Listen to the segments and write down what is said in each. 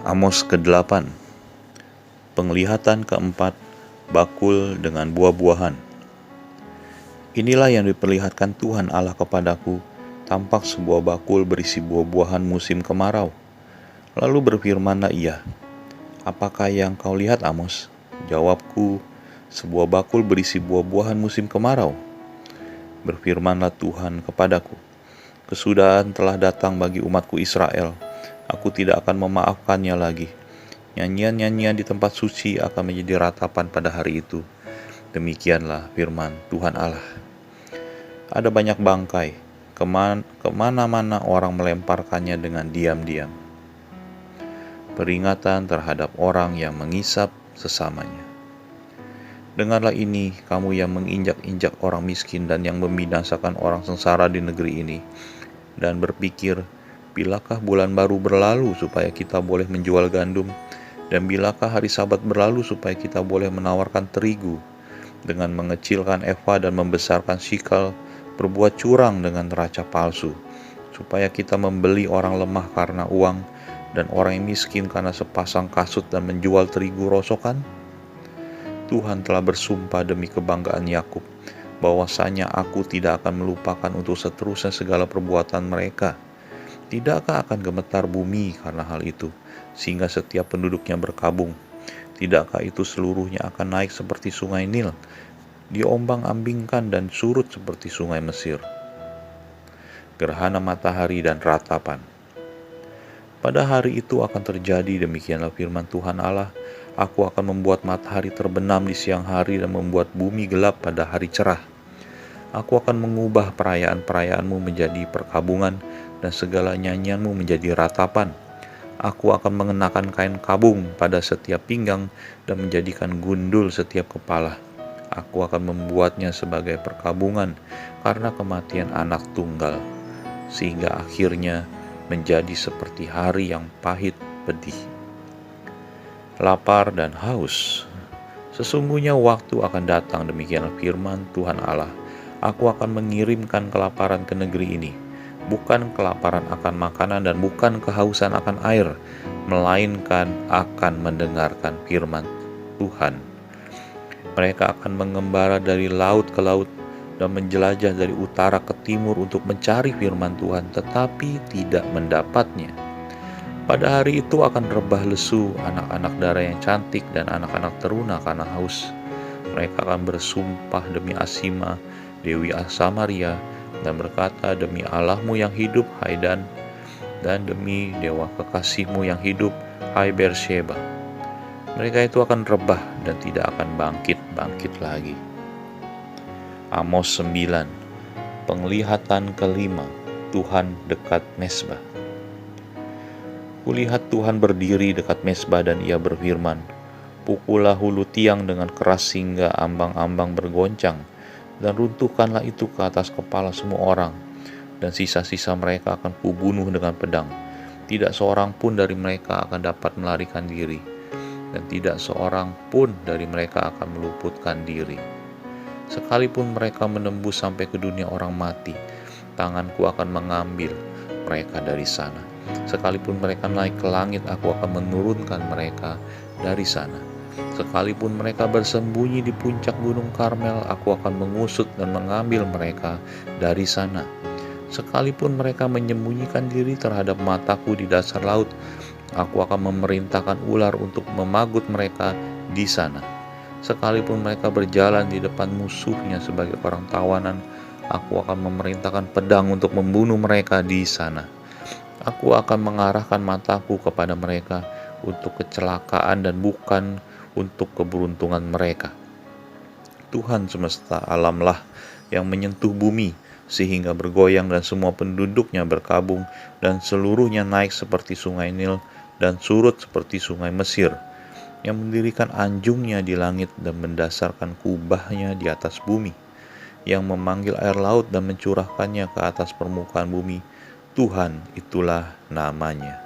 Amos ke-8. Penglihatan keempat, bakul dengan buah-buahan. Inilah yang diperlihatkan Tuhan Allah kepadaku, tampak sebuah bakul berisi buah-buahan musim kemarau. Lalu berfirmanlah ia, "Apakah yang kau lihat, Amos?" Jawabku, "Sebuah bakul berisi buah-buahan musim kemarau." Berfirmanlah Tuhan kepadaku, "Kesudahan telah datang bagi umatku Israel. Aku tidak akan memaafkannya lagi. Nyanyian-nyanyian di tempat suci akan menjadi ratapan pada hari itu." Demikianlah firman Tuhan Allah. Ada banyak bangkai, kemana-mana orang melemparkannya dengan diam-diam. Peringatan terhadap orang yang mengisap sesamanya. Dengarlah ini, kamu yang menginjak-injak orang miskin dan yang membinasakan orang sengsara di negeri ini, dan berpikir, bilakah bulan baru berlalu supaya kita boleh menjual gandum, dan bilakah hari Sabat berlalu supaya kita boleh menawarkan terigu, dengan mengecilkan eva dan membesarkan sikal, berbuat curang dengan neraca palsu, supaya kita membeli orang lemah karena uang, dan orang yang miskin karena sepasang kasut dan menjual terigu rosokan? Tuhan telah bersumpah demi kebanggaan Yakub, bahwasanya aku tidak akan melupakan untuk seterusnya segala perbuatan mereka. Tidakkah akan gemetar bumi karena hal itu, sehingga setiap penduduknya berkabung? Tidakkah itu seluruhnya akan naik seperti sungai Nil, diombang-ambingkan dan surut seperti sungai Mesir? Gerhana matahari dan ratapan. Pada hari itu akan terjadi demikianlah firman Tuhan Allah, aku akan membuat matahari terbenam di siang hari dan membuat bumi gelap pada hari cerah. Aku akan mengubah perayaan-perayaanmu menjadi perkabungan dan segala nyanyianmu menjadi ratapan. Aku akan mengenakan kain kabung pada setiap pinggang dan menjadikan gundul setiap kepala. Aku akan membuatnya sebagai perkabungan karena kematian anak tunggal, sehingga akhirnya menjadi seperti hari yang pahit pedih. Lapar dan haus. Sesungguhnya waktu akan datang, demikianlah firman Tuhan Allah, aku akan mengirimkan kelaparan ke negeri ini, bukan kelaparan akan makanan dan bukan kehausan akan air, melainkan akan mendengarkan firman Tuhan. Mereka akan mengembara dari laut ke laut dan menjelajah dari utara ke timur untuk mencari firman Tuhan, tetapi tidak mendapatnya. Pada hari itu akan rebah lesu anak-anak darah yang cantik dan anak-anak teruna karena haus. Mereka akan bersumpah demi Asima, Dewi Samaria, dan berkata, demi Allahmu yang hidup, hai Dan, dan demi dewa kekasihmu yang hidup, hai Beersheba. Mereka itu akan rebah dan tidak akan bangkit lagi. Amos 9. Penglihatan kelima, Tuhan dekat Mesbah. Kulihat Tuhan berdiri dekat Mesbah dan ia berfirman, pukullah hulu tiang dengan keras hingga ambang-ambang bergoncang, dan runtuhkanlah itu ke atas kepala semua orang, dan sisa-sisa mereka akan kubunuh dengan pedang. Tidak seorang pun dari mereka akan dapat melarikan diri, dan tidak seorang pun dari mereka akan meluputkan diri. Sekalipun mereka menembus sampai ke dunia orang mati, tanganku akan mengambil mereka dari sana. Sekalipun mereka naik ke langit, aku akan menurunkan mereka dari sana. Sekalipun mereka bersembunyi di puncak gunung Karmel, aku akan mengusut dan mengambil mereka dari sana. Sekalipun mereka menyembunyikan diri terhadap mataku di dasar laut, aku akan memerintahkan ular untuk memagut mereka di sana. Sekalipun mereka berjalan di depan musuhnya sebagai orang tawanan, aku akan memerintahkan pedang untuk membunuh mereka di sana. Aku akan mengarahkan mataku kepada mereka untuk kecelakaan dan bukan untuk keberuntungan mereka. Tuhan semesta alamlah yang menyentuh bumi sehingga bergoyang dan semua penduduknya berkabung dan seluruhnya naik seperti sungai Nil dan surut seperti sungai Mesir, yang mendirikan anjungnya di langit dan mendasarkan kubahnya di atas bumi, yang memanggil air laut dan mencurahkannya ke atas permukaan bumi. Tuhan itulah namanya.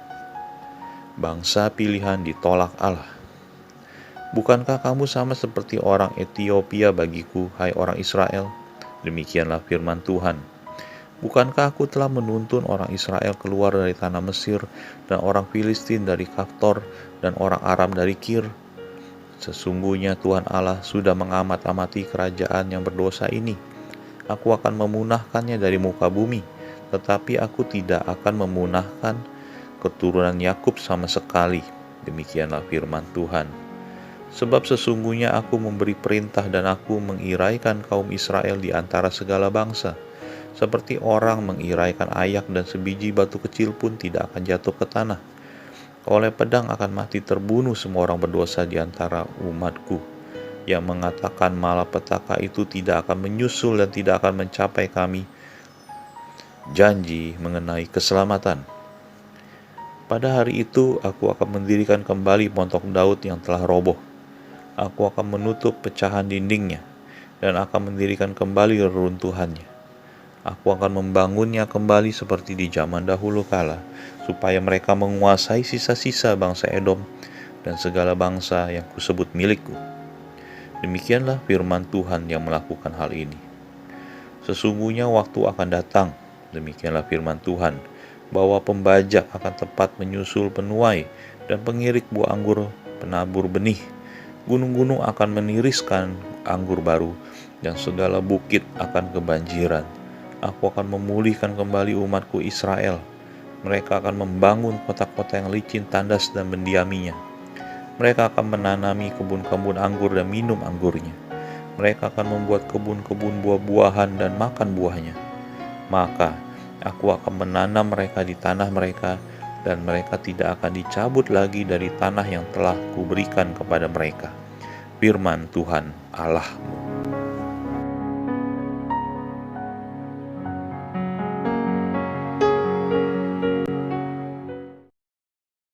Bangsa pilihan ditolak Allah. Bukankah kamu sama seperti orang Etiopia bagiku, hai orang Israel? Demikianlah firman Tuhan. Bukankah aku telah menuntun orang Israel keluar dari tanah Mesir, dan orang Filistin dari Kaftor, dan orang Aram dari Kir? Sesungguhnya Tuhan Allah sudah mengamat-amati kerajaan yang berdosa ini. Aku akan memunahkannya dari muka bumi, tetapi aku tidak akan memunahkan keturunan Yakub sama sekali. Demikianlah firman Tuhan. Sebab sesungguhnya aku memberi perintah dan aku mengiraikan kaum Israel di antara segala bangsa. Seperti orang mengiraikan ayak, dan sebiji batu kecil pun tidak akan jatuh ke tanah. Oleh pedang akan mati terbunuh semua orang berdosa di antara umatku. Yang mengatakan malapetaka itu tidak akan menyusul dan tidak akan mencapai kami janji mengenai keselamatan. Pada hari itu aku akan mendirikan kembali Montok Daud yang telah roboh. Aku akan menutup pecahan dindingnya, dan akan mendirikan kembali reruntuhannya. Aku akan membangunnya kembali seperti di zaman dahulu kala, supaya mereka menguasai sisa-sisa bangsa Edom dan segala bangsa yang kusebut milikku. Demikianlah firman Tuhan yang melakukan hal ini. Sesungguhnya waktu akan datang, demikianlah firman Tuhan, bahwa pembajak akan tepat menyusul penuai, dan pengirik buah anggur penabur benih. Gunung-gunung akan meniriskan anggur baru, dan segala bukit akan kebanjiran. Aku akan memulihkan kembali umatku Israel. Mereka akan membangun kota-kota yang licin, tandas, dan mendiaminya. Mereka akan menanami kebun-kebun anggur dan minum anggurnya. Mereka akan membuat kebun-kebun buah-buahan dan makan buahnya. Maka aku akan menanam mereka di tanah mereka, dan mereka tidak akan dicabut lagi dari tanah yang telah kuberikan kepada mereka. Firman Tuhan Allahmu.